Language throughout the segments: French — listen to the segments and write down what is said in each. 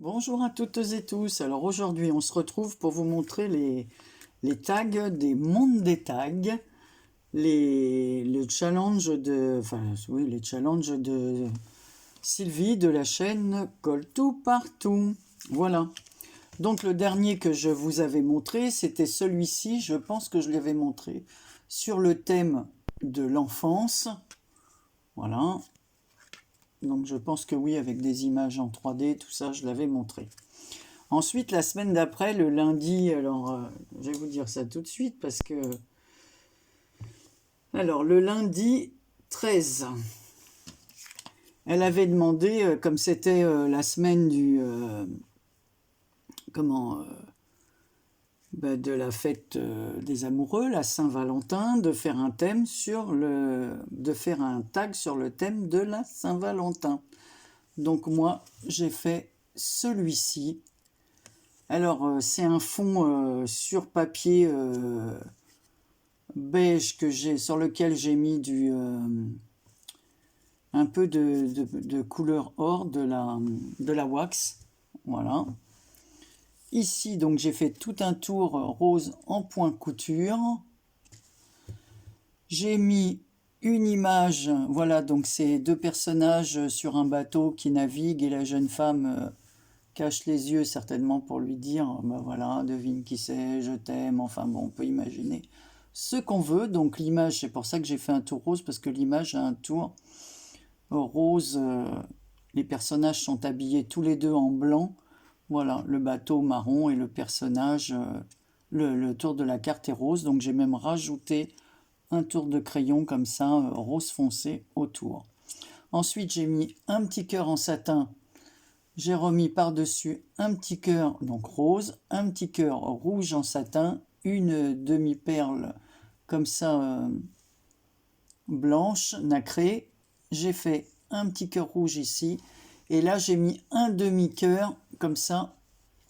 Bonjour à toutes et tous. Alors aujourd'hui, on se retrouve pour vous montrer les tags des mondes des tags, le challenge de, enfin oui, les challenges de Sylvie de la chaîne Colle tout partout. Voilà. Donc le dernier que je vous avais montré, c'était celui-ci. Je pense que je l'avais montré sur le thème de l'enfance. Voilà. Donc je pense que oui, avec des images en 3D, tout ça, je l'avais montré. Ensuite, la semaine d'après, le lundi, alors je vais vous dire ça tout de suite parce que... Alors, le lundi 13, elle avait demandé, comme c'était la semaine du... de la fête des amoureux, la Saint-Valentin, de faire un thème de faire un tag sur le thème de la Saint-Valentin. Donc moi, j'ai fait celui-ci. Alors, c'est un fond sur papier beige sur lequel j'ai mis un peu de couleur or, de la wax. Voilà. Ici, donc, j'ai fait tout un tour rose en point couture. J'ai mis une image, voilà, donc c'est deux personnages sur un bateau qui naviguent et la jeune femme cache les yeux certainement pour lui dire, ben voilà, devine qui c'est, je t'aime, enfin bon, on peut imaginer ce qu'on veut. Donc l'image, c'est pour ça que j'ai fait un tour rose, parce que l'image a un tour rose, les personnages sont habillés tous les deux en blanc, voilà, le bateau marron et le personnage, le tour de la carte est rose, donc j'ai même rajouté un tour de crayon comme ça, rose foncé autour. Ensuite, j'ai mis un petit cœur en satin. J'ai remis par-dessus un petit cœur, donc rose, un petit cœur rouge en satin, une demi-perle comme ça, blanche, nacrée. J'ai fait un petit cœur rouge ici. Et là, j'ai mis un demi-cœur comme ça,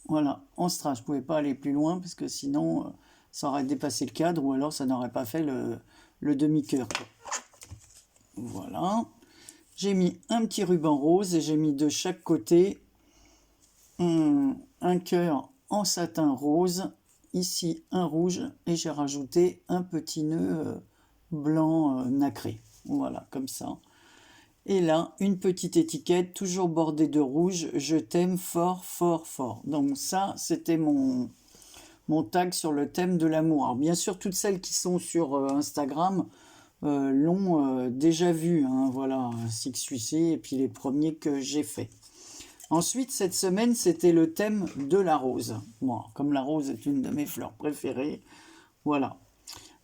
voilà, en strass. Je ne pouvais pas aller plus loin parce que sinon, ça aurait dépassé le cadre ou alors ça n'aurait pas fait le demi-cœur. Voilà. J'ai mis un petit ruban rose et j'ai mis de chaque côté un cœur en satin rose, ici un rouge, et j'ai rajouté un petit nœud blanc nacré. Voilà, comme ça. Et là, une petite étiquette, toujours bordée de rouge, je t'aime fort, fort, fort. Donc ça, c'était mon tag sur le thème de l'amour. Alors bien sûr, toutes celles qui sont sur Instagram l'ont déjà vu, hein, voilà, Six Suicide, et puis les premiers que j'ai faits. Ensuite, cette semaine, c'était le thème de la rose. Moi, comme la rose est une de mes fleurs préférées, voilà.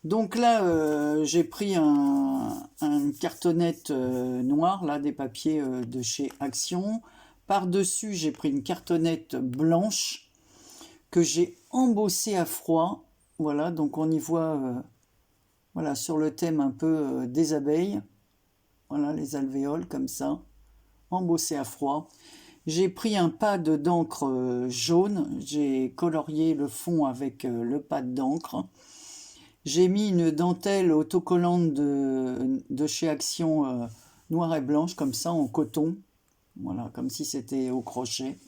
Donc là, j'ai pris une cartonnette noire, là, des papiers de chez Action. Par-dessus, j'ai pris une cartonnette blanche que j'ai embossée à froid. Voilà, donc on y voit, voilà, sur le thème un peu des abeilles. Voilà, les alvéoles, comme ça, embossées à froid. J'ai pris un pad d'encre jaune, j'ai colorié le fond avec le pad d'encre. J'ai mis une dentelle autocollante de chez Action noire et blanche, comme ça, en coton. Voilà, comme si c'était au crochet.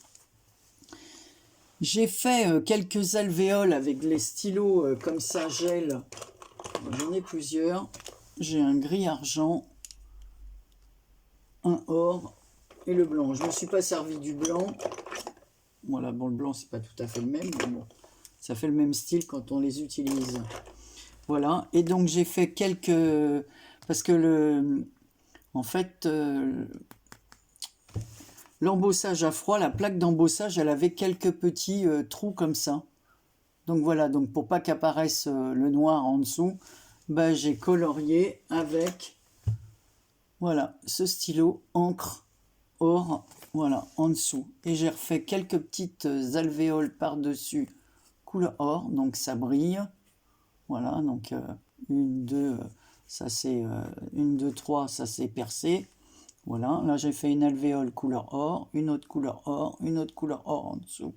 J'ai fait quelques alvéoles avec les stylos comme ça, gel. J'en ai plusieurs. J'ai un gris argent, un or et le blanc. Je ne me suis pas servi du blanc. Voilà, bon, le blanc, c'est pas tout à fait le même, mais bon, ça fait le même style quand on les utilise. Voilà, et donc j'ai fait quelques... Parce que en fait, l'embossage à froid, la plaque d'embossage, elle avait quelques petits trous comme ça. Donc voilà, donc pour pas qu'apparaisse le noir en dessous, bah, j'ai colorié avec, voilà, ce stylo encre or, voilà, en dessous. Et j'ai refait quelques petites alvéoles par-dessus, couleur or, donc ça brille. Voilà, donc une, deux, ça c'est une, deux, trois, ça c'est percé. Voilà, là j'ai fait une alvéole couleur or, une autre couleur or, une autre couleur or en dessous.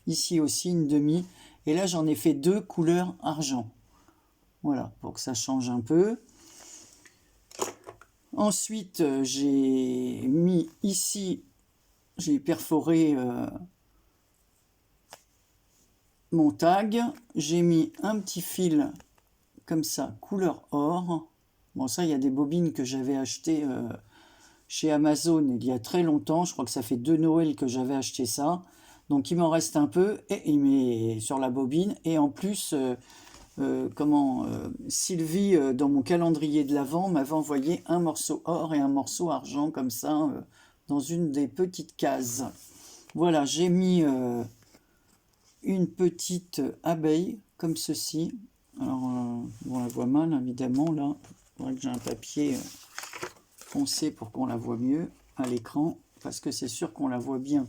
Ici aussi une demi. Et là j'en ai fait deux couleurs argent. Voilà, pour que ça change un peu. Ensuite, j'ai mis ici, j'ai perforé mon tag, j'ai mis un petit fil comme ça, couleur or. Bon, ça, il y a des bobines que j'avais achetées chez Amazon il y a très longtemps. Je crois que ça fait 2 Noëls que j'avais acheté ça. Donc, il m'en reste un peu et il met sur la bobine. Et en plus, Sylvie, dans mon calendrier de l'Avent, m'avait envoyé un morceau or et un morceau argent comme ça, dans une des petites cases. Voilà, j'ai mis une petite abeille comme ceci. Alors, on la voit mal évidemment là. Il faudrait que j'ai un papier foncé pour qu'on la voit mieux à l'écran, parce que c'est sûr qu'on la voit bien.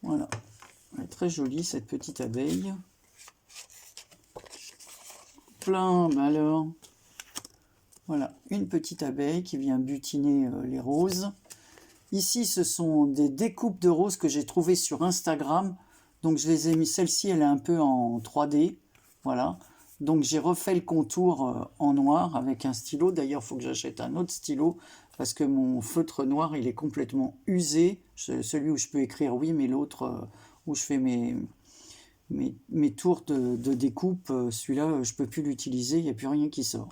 Voilà, elle est très jolie cette petite abeille. Plein, ben alors, voilà, une petite abeille qui vient butiner les roses. Ici, ce sont des découpes de roses que j'ai trouvées sur Instagram. Donc, je les ai mis. Celle-ci, elle est un peu en 3D. Voilà. Donc, j'ai refait le contour en noir avec un stylo. D'ailleurs, il faut que j'achète un autre stylo parce que mon feutre noir, il est complètement usé. Celui où je peux écrire, oui, mais l'autre où je fais mes tours de découpe, celui-là, je ne peux plus l'utiliser. Il n'y a plus rien qui sort.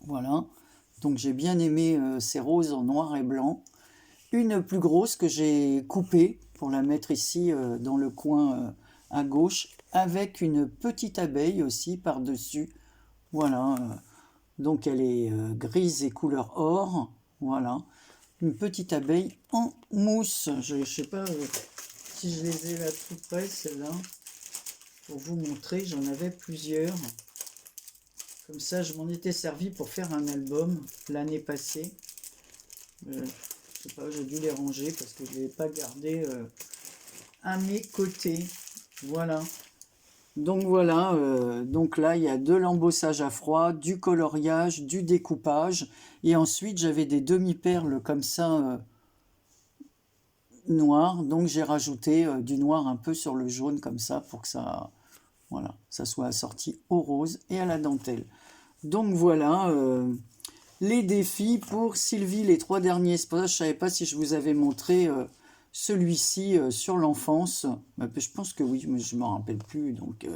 Voilà. Donc, j'ai bien aimé ces roses en noir et blanc. Une plus grosse que j'ai coupée pour la mettre ici dans le coin à gauche, avec une petite abeille aussi par-dessus. Voilà, donc elle est grise et couleur or. Voilà, une petite abeille en mousse. Je ne sais pas si je les ai là tout près, celles-là, pour vous montrer. J'en avais plusieurs. Comme ça, je m'en étais servi pour faire un album l'année passée. Je sais pas, j'ai dû les ranger parce que je ne les ai pas gardés à mes côtés. Voilà. Donc voilà, donc là il y a de l'embossage à froid, du coloriage, du découpage. Et ensuite j'avais des demi-perles comme ça noires. Donc j'ai rajouté du noir un peu sur le jaune comme ça pour que ça, voilà, ça soit assorti au rose et à la dentelle. Donc voilà. Les défis pour Sylvie, les 3 derniers. C'est pour ça que je ne savais pas si je vous avais montré celui-ci sur l'enfance. Je pense que oui, mais je ne m'en rappelle plus. Donc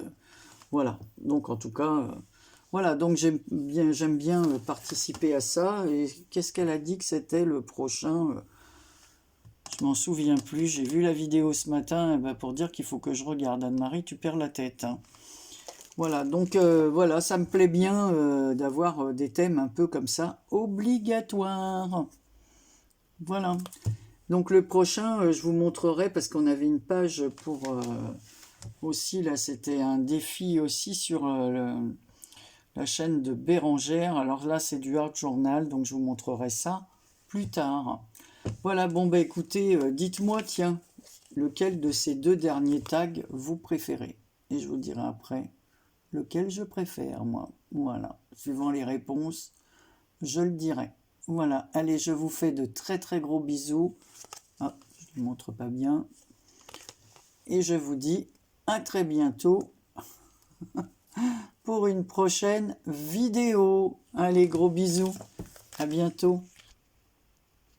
voilà. Donc en tout cas, voilà. Donc j'aime bien participer à ça. Et qu'est-ce qu'elle a dit que c'était le prochain Je m'en souviens plus. J'ai vu la vidéo ce matin pour dire qu'il faut que je regarde. Anne-Marie, tu perds la tête. Hein. Voilà, donc voilà, ça me plaît bien d'avoir des thèmes un peu comme ça, obligatoires. Voilà. Donc le prochain, je vous montrerai, parce qu'on avait une page pour aussi, là c'était un défi aussi sur la chaîne de Bérangère. Alors là c'est du Art Journal, donc je vous montrerai ça plus tard. Voilà, bon bah écoutez, dites-moi, tiens, lequel de ces 2 derniers tags vous préférez. Et je vous dirai après lequel je préfère, moi. Voilà, suivant les réponses, je le dirai. Voilà, allez, je vous fais de très très gros bisous. Ah, je ne le montre pas bien. Et je vous dis à très bientôt pour une prochaine vidéo. Allez, gros bisous. À bientôt.